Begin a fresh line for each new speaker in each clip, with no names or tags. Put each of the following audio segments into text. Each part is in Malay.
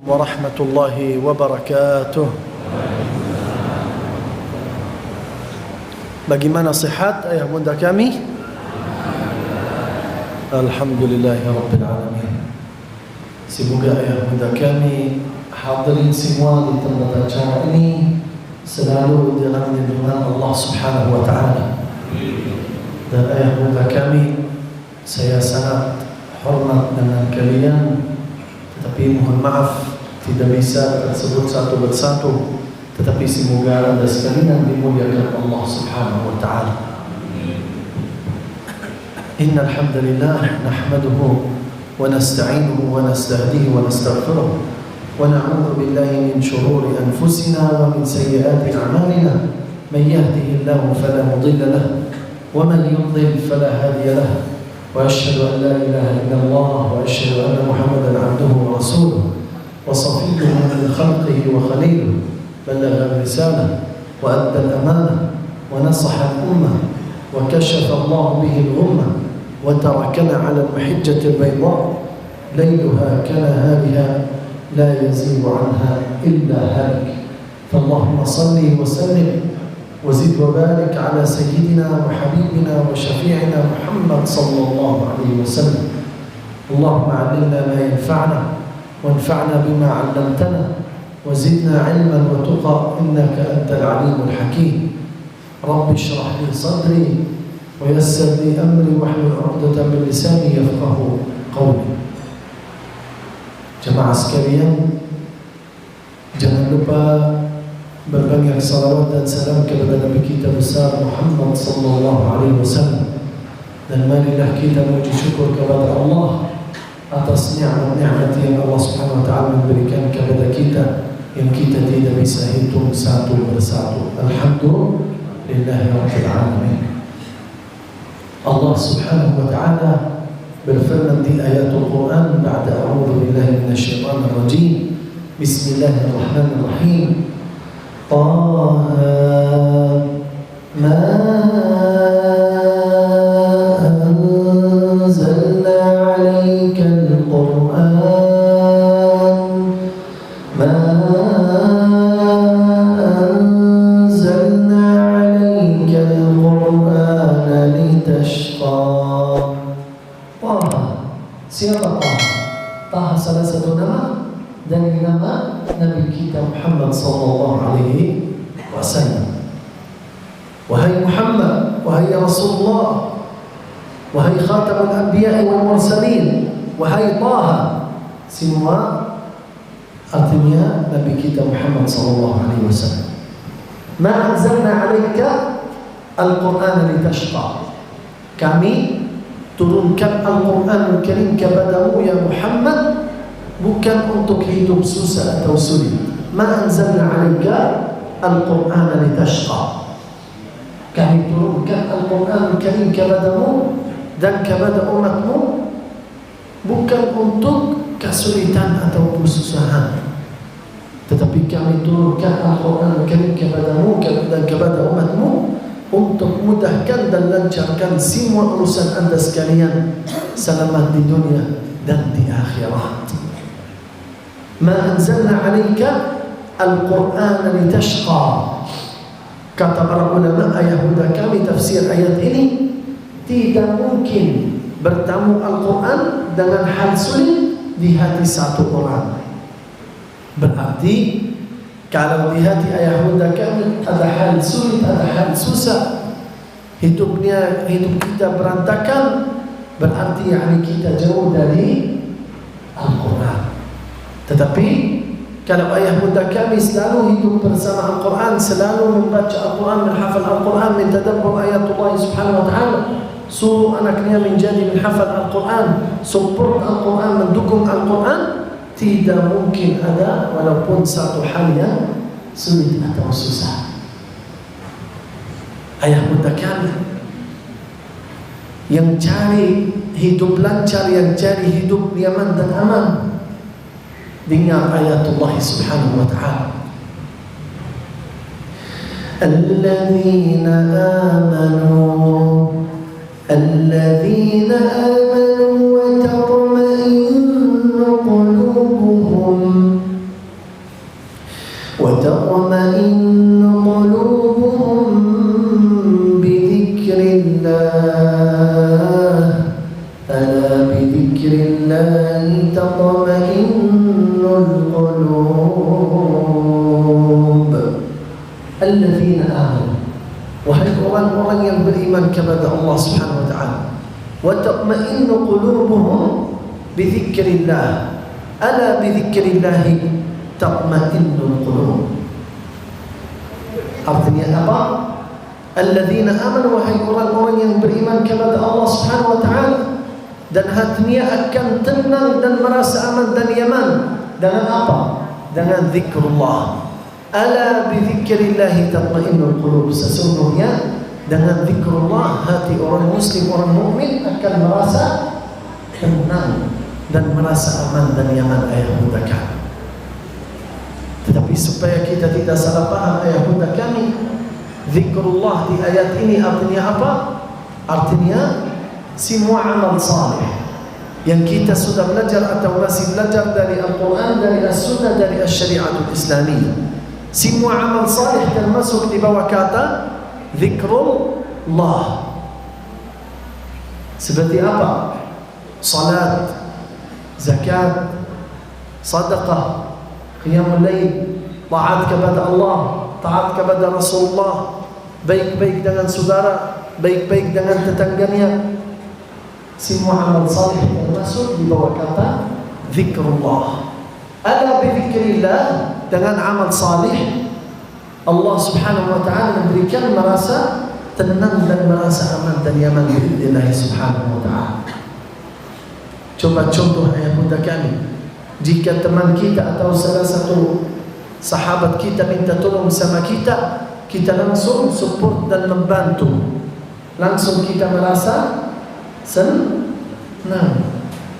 warahmatullahi wabarakatuh. Bagaimana sihat ayah bunda kami? Alhamdulillahirabbil alamin. Semoga ayah bunda kami hadirin semua di tempat acara ini selalu dalam lindungan Allah Subhanahu wa taala. Dan ayah bunda kami, saya sangat hormat dengan kalian, tetapi mohon maaf tidak bisa tersebut satu persatu, tetapi semoga anda sekalian dimuliakan Allah Subhanahu wa taala. Innal hamdalillah nahmaduhu wa nasta'inuhu wa nastahdihi wa nastaghfiruh wa na'udzu billahi min shururi anfusina wa min sayyiati a'malina. Man yahdihillahu fala mudilla lahu wa man yudlil fala hadiya lahu. Wa asyhadu an la ilaha illallah wa asyhadu anna Muhammadan 'abduhu wa rasuluh وصفيه من خلقه وخليله بلغ الرسالة وأدى الأمانة ونصح الأمة وكشف الله به الغمة وتركنا على المحجة البيضاء ليلها كنهارها لا يزيغ عنها إلا هالك. فاللهم صل وسلم وزد وبارك على سيدنا وحبيبنا وشفيعنا محمد صلى الله عليه وسلم. اللهم علمنا ما ينفعنا وانفعنا بما علمتنا وزدنا علما وتقى إنك أنت العليم الحكيم. رب اشرح لي صدري ويسر لي أمري واحلل عقدة من لساني يفقهوا قولي. Jemaah sekalian, jangan lupa berbanyak salawat dan salam kepada Nabi kita besar Muhammad sallallahu alaihi wasallam. Dan marilah kita memuji syukur kepada Allah atas nikmat-nikmat yang Allah Subhanahu wa taala memberikan kepada kita yang kita tidak bisa hitung satu persatu. Alhamdulillahirabbil alamin. Allah Subhanahu wa taala berfirman di ayatul Quran, ba'da a'udzu billahi minasyaitonir rajim. Bismillahirrahmanirrahim. Taha ma Siapa Taha? Taha salah satu nama dari nama Nabi kita Muhammad sallallahu alaihi wasallam. Wahai Muhammad, wahai Rasulullah, wahai khatamul anbiya wal mursalin, wahai Taha, semua artinya Nabi kita Muhammad sallallahu alaihi wasallam. Ma anzalna 'alaika al-Qur'ana litashqa. Kami turunkan Al-Quran Al-Karim kepadamu ya Muhammad bukan untuk hidup susah atau sulit. Ma anzalna 'alaika al-Qur'ana litashqa. Kami turunkan Al-Quran Al-Karim kepadamu dan kepada umatmu bukan untuk kesulitan atau kesusahan, tetapi kami turunkan Al-Quran Al-Karim kepadamu dan kepada umatmu untuk mudahkan dan lancarkan semua urusan anda sekalian selamat di dunia dan di akhirat. Ma anzalna 'alaika al-Qur'ana litashqa. Kata para ulama, ayah bunda kami tafsir ayat ini, tidak mungkin bertemu Al-Quran dengan hal sulit di hati satu orang. Berarti kalau di hati ayah bunda kami ada hal sulit, ada hal susah, hidup kita berantakan, berarti kita jauh dari Al-Quran. Tetapi kalau ayah bunda kami selalu hidup bersama Al-Quran, selalu membaca Al-Quran, menghafal Al-Quran, mentadabbur ayatullah subhanahu wa ta'ala, suruh anaknya menjadi menghafal Al-Quran, support Al-Quran, mendukung Al-Quran, tidak mungkin ada walaupun satu hal yang sulit atau susah. Ayah bunda kami yang cari hidup lancar, yang cari hidup nyaman dan aman, dengar ayatullah subhanahu wa ta'ala. Alladzina amanu wa tatma'innu qulubuhum tatma'innu qulubuhum bidzikrillah ala bidzikrillah tatma'innul qulub. Alladzina amanu, wahai orang-orang yang beriman kepada Allah Subhanahu wa ta'ala, wa tatma'innu qulubuhum bidzikrillah ala bidzikrillah tatma'innul qulub. Artinya apa? Alladzina amanu, wahai orang-orang yang beriman kepada Allah Subhanahu wa ta'ala, dan hatinya akan tenang dan merasa aman dan nyaman dengan apa? Dengan zikrullah. Ala bidzikrillah tatma'innul qulub. Sesungguhnya dengan zikrullah hati orang muslim, orang mukmin akan merasa tenang dan merasa aman dan nyaman. Ayah bunda kami. Tetapi supaya kita tidak salah paham ayah bunda kami, zikrullah di ayat ini artinya apa? Artinya semua amal salih yang kita sudah belajar atau masih belajar dari Al-Quran, dari As-Sunnah, dari As-Syari'atul Islamiyah, semua amal salih termasuk di bawah kata zikrullah. Seperti apa? Salat, zakat, sadaqah, qiyamul lail, taat kepada Allah, taat kepada Rasulullah, baik-baik dengan saudara, baik-baik dengan tetangganya. Semua amal salih termasuk di bawah kata zikrullah. Ala bizikrillah, dengan amal salih Allah Subhanahu wa ta'ala memberikan merasa tenang dan merasa aman dan nyaman biidznillah Subhanahu wa ta'ala. Coba contoh ayah bunda kami, jika teman kita atau salah satu sahabat kita minta tolong sama kita, kita langsung support dan membantu, langsung kita merasa senang.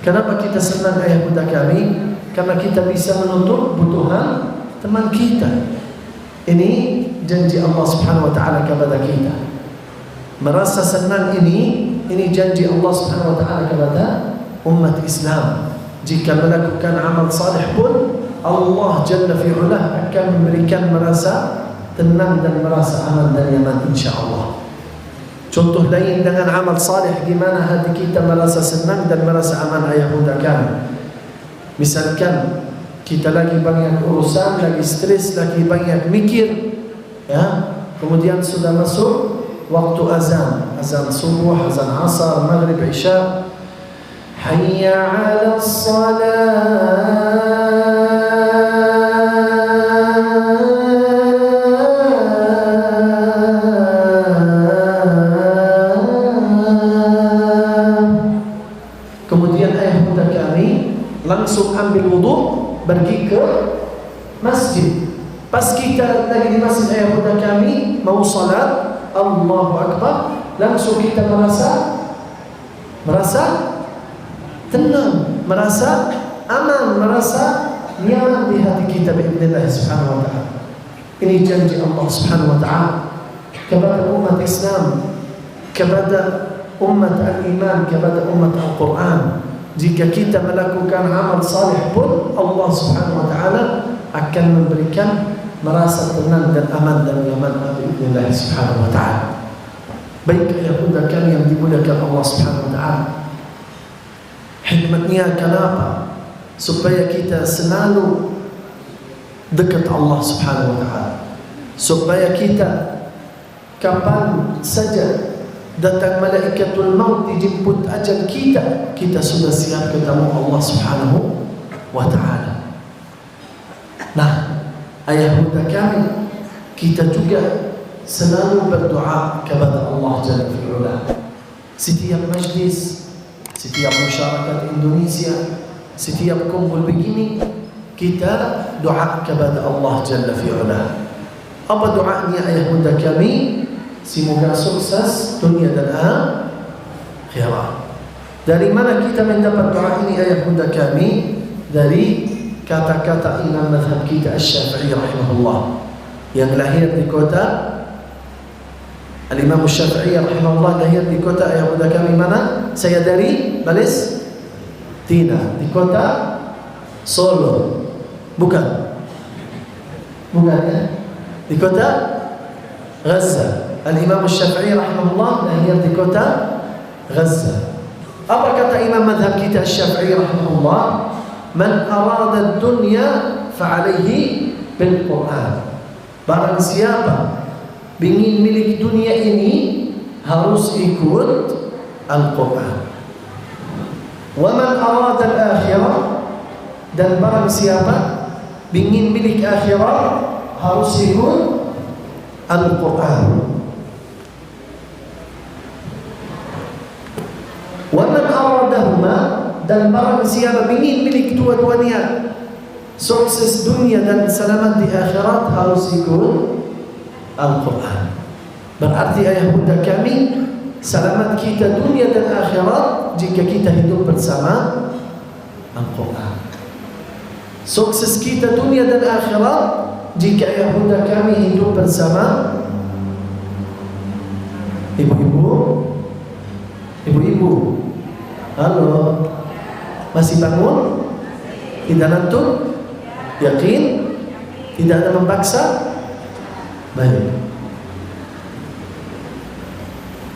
Kenapa kita senang ayah bunda kami? Karena kita bisa menutup kebutuhan teman kita. Ini janji Allah Subhanahu wa ta'ala kepada kita. Merasa senang ini janji Allah Subhanahu wa ta'ala kepada umat Islam. Jika melakukan amal salih pun Allah Jalla fi'ulah akan memberikan merasa tenang dan merasa aman dan nyaman insyaAllah. Contoh lain dengan amal salih, gimana hati kita merasa senang dan merasa aman ayah bunda kami. Misalkan kita lagi banyak urusan, lagi stres, lagi banyak mikir, ya, kemudian sudah masuk waktu azan, azan subuh, azan asar, maghrib, isya. Hayya 'alas salat, langsung ambil wudu, pergi ke masjid. Pas kita lagi di masjid ayah bunda kami mau salat, Allahu Akbar, langsung kita merasa tenang, merasa aman, merasa nyaman di hati kita biidznillah Subhanahu wa ta'ala. Ini janji Allah Subhanahu wa ta'ala kepada umat Islam, kepada umat al-iman, kepada umat Al-Quran. Jika kita melakukan amal salih pun Allah Subhanahu wa ta'ala akan memberikan merasa tenang dan aman dan nyaman biidznillah Subhanahu wa ta'ala. Baik ayah bunda kami yang dimuliakan Allah Subhanahu wa ta'ala, hikmatnya kenapa? Supaya kita selalu dekat Allah Subhanahu wa ta'ala, supaya kita kapan saja datang malaikatul maut dijemput ajal kita, kita sudah siap ketemu Allah Subhanahu wa ta'ala. Nah, ayah bunda kami, kita juga selalu berdoa kepada Allah Jalla fi'ula. Setiap majlis, setiap masyarakat Indonesia, setiap kumpul begini, kita doa kepada Allah Jalla fi'ula. Apa doanya ayah bunda kami? Semoga sukses dunia dan akhirat. Dari mana kita mendapat doa ini ayah bunda kami? Dari kata-kata imam mazhab kita Asy-Syafi'i rahimahullah, yang lahir di kota Al-Imam Asy-Syafi'i rahimahullah, lahir di kota ayah bunda kami mana? Saya dari Palestina, di kota Solo. Bukan ya? di kota Gaza. Al-Imam Syafi'i rahimahullah lahir di kota Gaza. Apa kata imam madhab kita Syafi'i rahimahullah? Man arada dunya fa'alaihi bil Quran. Barang siapa ingin milik dunia ini harus ikut Al-Quran. Wa man arada al-akhirah, dan barang siapa ingin milik akhirat harus ikut Al-Quran. Wa man aradahuma, dan barang siapa ingin milik dua-duanya, sukses dunia dan selamat di akhirat, harus ikut Al-Quran. Berarti ayah bunda kami, selamat kita dunia dan akhirat jika kita hidup bersama Al-Quran. Sukses kita dunia dan akhirat jika ayah bunda kami hidup bersama ibu-ibu. Halo, masih bangun? Tidak ngantuk? Yakin? Tidak ada memaksa? Baik.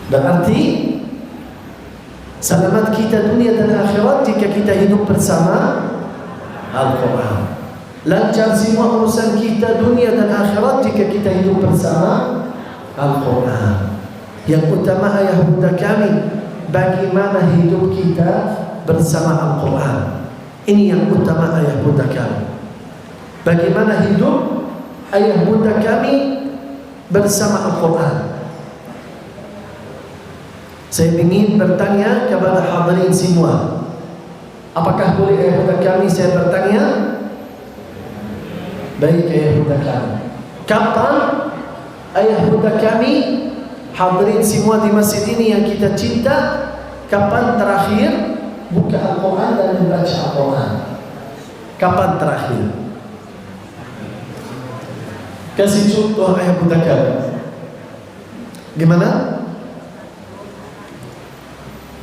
Berarti selamat kita dunia dan akhirat jika kita hidup bersama Al-Quran. Lancar semua urusan kita dunia dan akhirat jika kita hidup bersama Al-Quran. Yang utama ayah bunda kami, bagaimana hidup kita bersama Al-Quran. Ini yang utama ayah bunda kami. Bagaimana hidup ayah bunda kami bersama Al-Quran. Saya ingin bertanya kepada hadirin semua. Apakah boleh ayah bunda kami saya bertanya? Baik ayah bunda kami. Kapan ayah bunda kami, hadirin semua di masjid ini yang kita cinta, kapan terakhir buka Al-Quran dan membaca Al-Quran? Kapan terakhir? Kasih contoh ayah bunda kami. Gimana?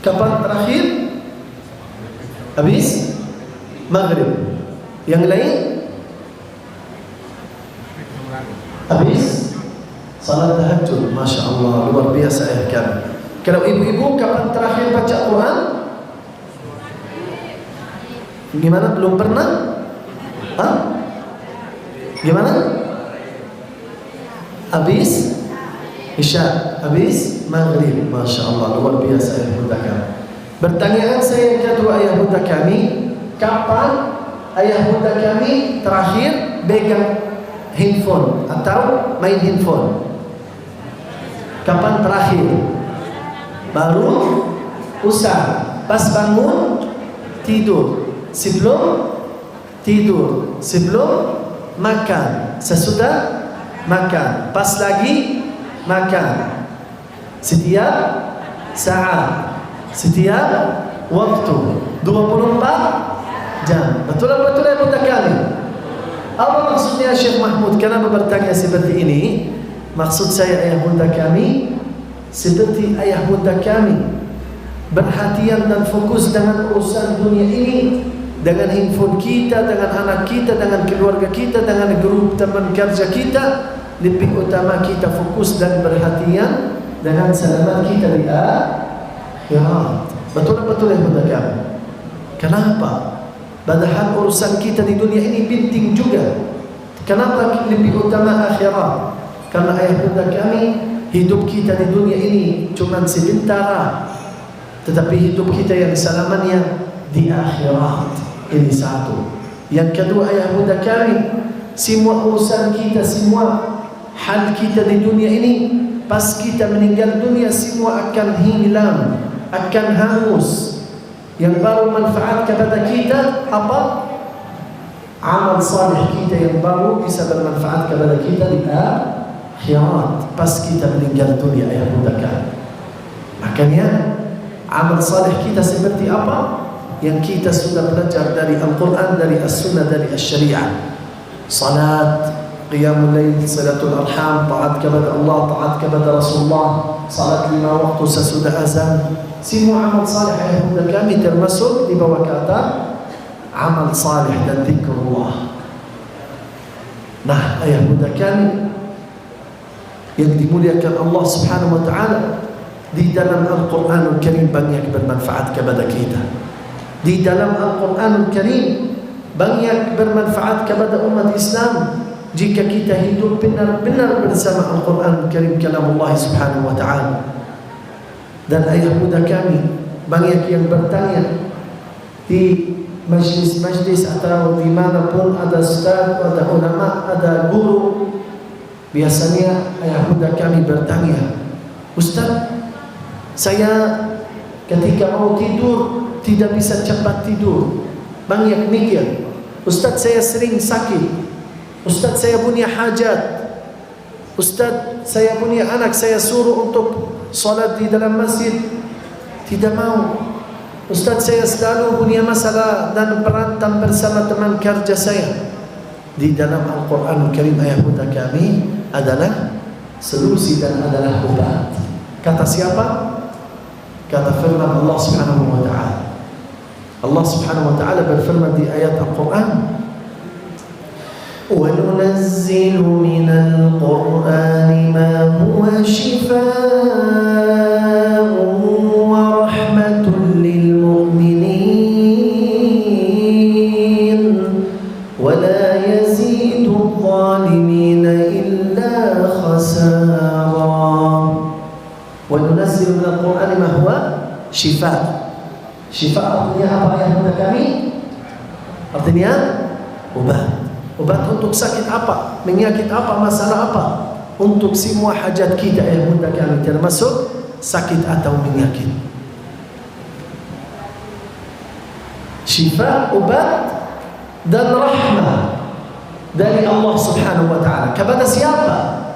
Kapan terakhir? Habis maghrib. Yang lain? Habis salat tahajud. Masya Allah, luar biasa ayah kami. Kalau ibu-ibu kapan terakhir baca Quran? Gimana? Belum pernah? Hah? Gimana? Habis Isya, habis maghrib. Masya Allah, luar biasa ayah bunda kami. Pertanyaan saya yang kedua ayah bunda kami, kapan ayah bunda kami terakhir pegang handphone atau main handphone? Kapan terakhir? Baru usah, pas bangun tidur, sebelum tidur, sebelum makan, sesudah makan, pas lagi makan, setiap saat, setiap waktu, 24 jam. Betul-betul ya bunda kami. Apa maksudnya Syekh Mahmud? Kenapa bertanya seperti ini? Maksud saya ayah bunda kami, seperti ayah bunda kami perhatian dan fokus dengan urusan dunia ini, dengan handphone kita, dengan anak kita, dengan keluarga kita, dengan grup teman kerja kita. Lebih utama kita fokus dan perhatian dengan selamat kita di akhirat. Betul-betul ya bunda kami. Kenapa? Padahal urusan kita di dunia ini penting juga. Kenapa lebih utama akhirat? Karena ayah bunda kami, hidup kita di dunia ini cuma sebentar, tetapi hidup kita yang selamanya di akhirat. Ini satu. Yang kedua ayah bunda kami, semua urusan kita, semua hal kita di dunia ini, pas kita meninggal dunia semua akan hilang, akan hangus. Yang baru manfaat kepada kita apa? Amal salih kita yang baru bisa bermanfaat kepada kita di akhirat pas kita meninggal dunia ayah bunda kami. Makanya amal salih kita seperti apa? Yang kita sudah belajar dari Al-Quran, dari As-Sunnah, dari As-Syariah. Salat, qiyamul lail, salatul arham, taat kepada Allah, taat kepada Rasulullah, salat 5 waktu sesudah azan. Semua amal salih ayah bunda kami termasuk di bawah kata amal salih dan zikrullah. Nah ayah bunda kami, yang dimuliakan Allah Subhanahu wa taala, di dalam Al-Qur'anul Karim banyak bermanfaat kepada kita. Di dalam Al-Qur'anul Karim banyak bermanfaat kepada umat Islam jika kita hidup benar-benar bersama Al-Quran Karim kalam Allah Subhanahu wa ta'ala. Dan ayah muda kami banyak yang bertanya di majlis-majlis atau dimanapun ada ustaz, ada ulama, ada guru. Biasanya ayah muda kami bertanya, "Ustaz, saya ketika mau tidur tidak bisa cepat tidur. Banyak mikir. Ustaz, saya sering sakit. Ustaz, saya punya hajat. Ustaz, saya punya anak, saya suruh untuk salat di dalam masjid, tidak mau. Ustaz, saya selalu punya masalah dan berantem bersama teman kerja saya." Di dalam Al-Quran Karim ayat muda kami adalah solusi dan adalah obat. Kata siapa? Kata firman Allah Subhanahu wa ta'ala. Allah Subhanahu wa ta'ala berfirman di ayat Al-Quran, وَنُنَزِّلُ مِنَ الْقُرْآنِ مَا هُوَ شِفَاءٌ وَرَحْمَةٌ لِلْمُؤْمِنِينَ وَلَا يَزِيدُ الظَّالِمِينَ إِلَّا خَسَارًا. وَنُنَزِّلُ مِنَ الْقُرْآنِ مَا هُوَ شِفَاءٌ. Syifa artinya apa yang muda kami? Artinya obat. Obat untuk sakit apa? Penyakit apa? Masalah apa? Untuk semua hajat kita yang muda kami, termasuk sakit atau penyakit. Syifa, obat dan rahmah dari Allah Subhanahu wa ta'ala. Kepada siapa?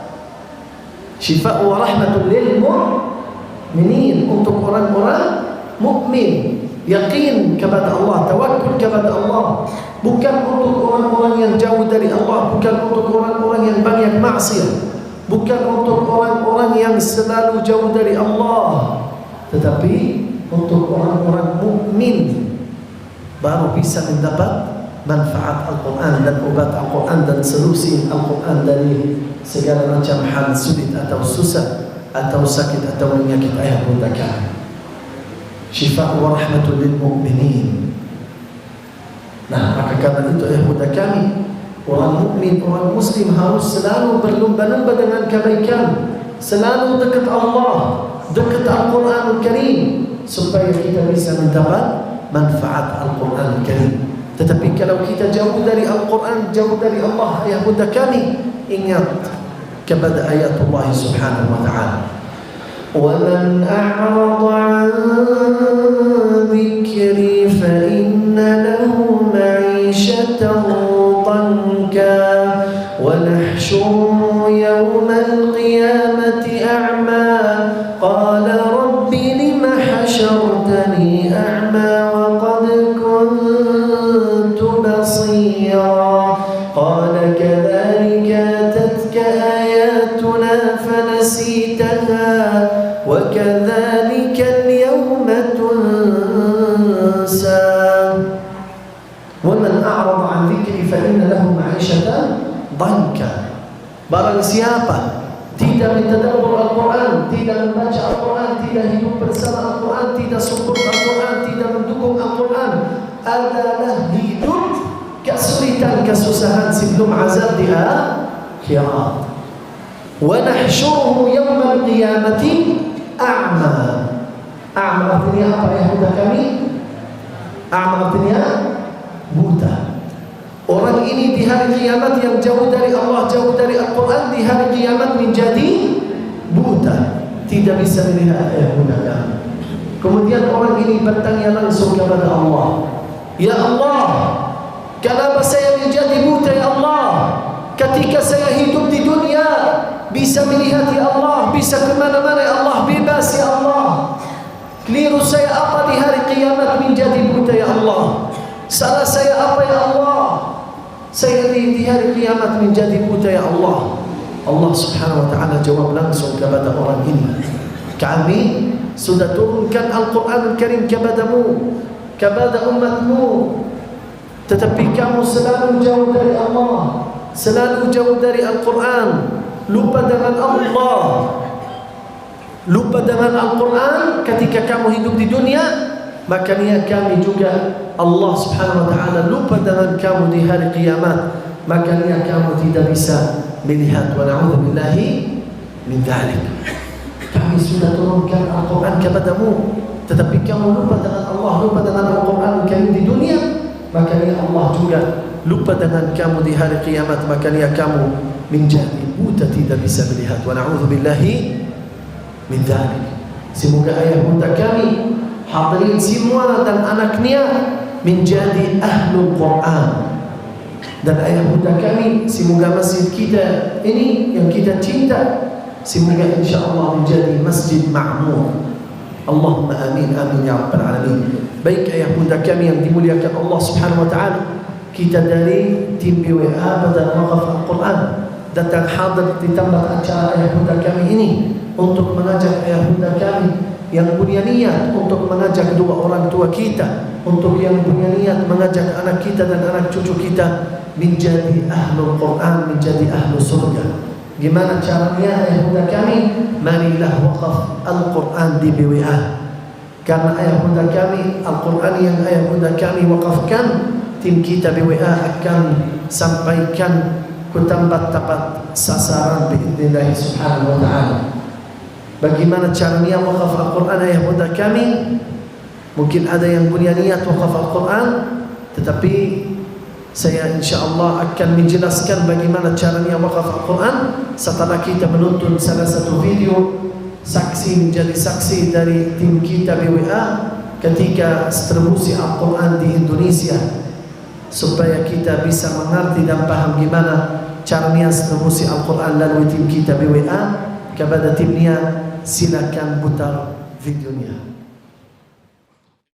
Syifa wa rahmatul lil mu'minin, untuk orang-orang mukmin, yakin kepada Allah, tawakkul kepada Allah, bukan untuk orang-orang yang jauh dari Allah, bukan untuk orang-orang yang banyak maksiat, bukan untuk orang-orang yang selalu jauh dari Allah, tetapi untuk orang-orang mukmin baru bisa mendapat manfaat Al-Quran dan obat Al-Quran dan solusi Al-Quran dari segala macam hal sulit atau susah atau sakit atau penyakit ayat mudakan. Syifa wa rahmatul lil mu'minin. Nah, maka karena itu ayah muda kami, orang mukmin, orang muslim harus selalu berlomba-lomba dengan kebaikan, selalu dekat Allah, dekat Al-Quranul Karim, supaya kita bisa mendapat manfaat Al-Quranul Karim. Tetapi kalau kita jauh dari Al-Quran, jauh dari Allah, ayah muda kami, ingat kepada ayat Allah Subhanahu wa ta'ala. وَمَنْ أَعْرَضَ عَنْ ذِكْرِي فَإِنَّ لَهُ مَعِيشَةً ضَنكًا وَنَحْشُرُهُ يَوْمَ الْقِيَامَةِ أَعْمَى قَالَ رَبِّ لِمَ حَشَرْتَنِي أَعْمَى وَقَدْ كُنْتُ بَصِيرًا قَالَ كَذَلِكَ أَتَتْكَ آيَاتُنَا فَنَسِيتَهَا وَكَذَلِكَ الْيَوْمَ تُنْسَى وَمَنْ أَعْرَضَ عَنْ ذِكْرِي فَإِنَّ لَهُ مَعِيشَةً ضَنكًا. Barang siapa tidak mentadabbur Al-Quran, tidak membaca Al-Quran, tidak hidup bersama Al-Quran, tidak support Al-Quran, tidak mendukung Al-Quran, adalah hidup kesulitan, kesusahan sebelum azab di akhirat. Wa nahsyuruhu yawmal qiyamati a'ma. A'ma artinya apa ya muda kami? A'ma artinya buta. Orang ini di hari kiamat yang jauh dari Allah, jauh dari Al-Quran, di hari kiamat menjadi buta, tidak bisa melihat ayat muda kami. Kemudian orang ini bertanya langsung kepada Allah, "Ya Allah, kenapa saya menjadi buta ya Allah? Ketika saya hidup di dunia bisa melihat ya Allah, bisa kemana-mana ya Allah, bebas ya Allah. Keliru saya apa di hari kiamat menjadi buta ya Allah? Salah saya apa ya Allah? Saya di hari kiamat menjadi buta ya Allah." Allah Subhanahu wa ta'ala jawab langsung kepada orang ini, "Kami sudah turunkan Al-Quran Karim kepadamu, kepada umatmu, tetapi kamu selalu jauh dari Allah, selalu jauh dari Al-Quran. lupa dengan Allah, lupa dengan Al-Quran ketika kamu hidup di dunia, maka niat kami juga Allah subhanahu wa ta'ala lupa dengan kamu di hari kiamat, maka niat kamu tidak bisa melihat. Wa na'udzubillahi min dzalik. Kami sudah turunkan Al-Quran kepadamu, tetapi kamu lupa dengan Allah, lupa dengan Al-Quran kamu di dunia, maka niat Allah juga lupa dengan kamu di hari kiamat, maka niat kamu menjadi buta, tidak bisa melihat. Wa na'udzubillahi min dzalik. Semoga ayah bunda kami, hadirin semua dan anaknya menjadi ahlul Quran. Dan ayah bunda kami, semoga masjid kita ini yang kita cinta, semoga insyaAllah menjadi masjid ma'mur. Allahumma amin, amin ya rabbal alamin. Baik ayah bunda kami yang dimuliakan Allah subhanahu wa ta'ala, kita dari tim BWA Badan Waqaf Al-Quran datang hadir di tempat acara ayah bunda kami ini untuk mengajak ayah bunda kami yang punya niat untuk mengajak dua orang tua kita, untuk yang punya niat mengajak anak kita dan anak cucu kita menjadi ahlul Quran, menjadi ahlul surga. Gimana caranya ayah bunda kami? Marilah waqaf Al-Quran di BWA. Karena ayah bunda kami, Al-Quran yang ayah bunda kami waqafkan, tim kita BWA akan sampaikan ke tempat-tempat sasaran biidznillah subhanahu wa ta'ala. Bagaimana caranya waqaf Al-Quran ayah bunda kami? Mungkin ada yang punya niat waqaf Al-Quran, tetapi saya insyaAllah akan menjelaskan bagaimana caranya waqaf Al-Quran setelah kita menonton salah satu video saksi, menjadi saksi dari tim kita BWA ketika distribusi Al-Quran di Indonesia, supaya kita bisa mengerti dan paham gimana caranya distribusi Al-Quran lalu tim kita BWA. Kepada timnya silakan putar videonya.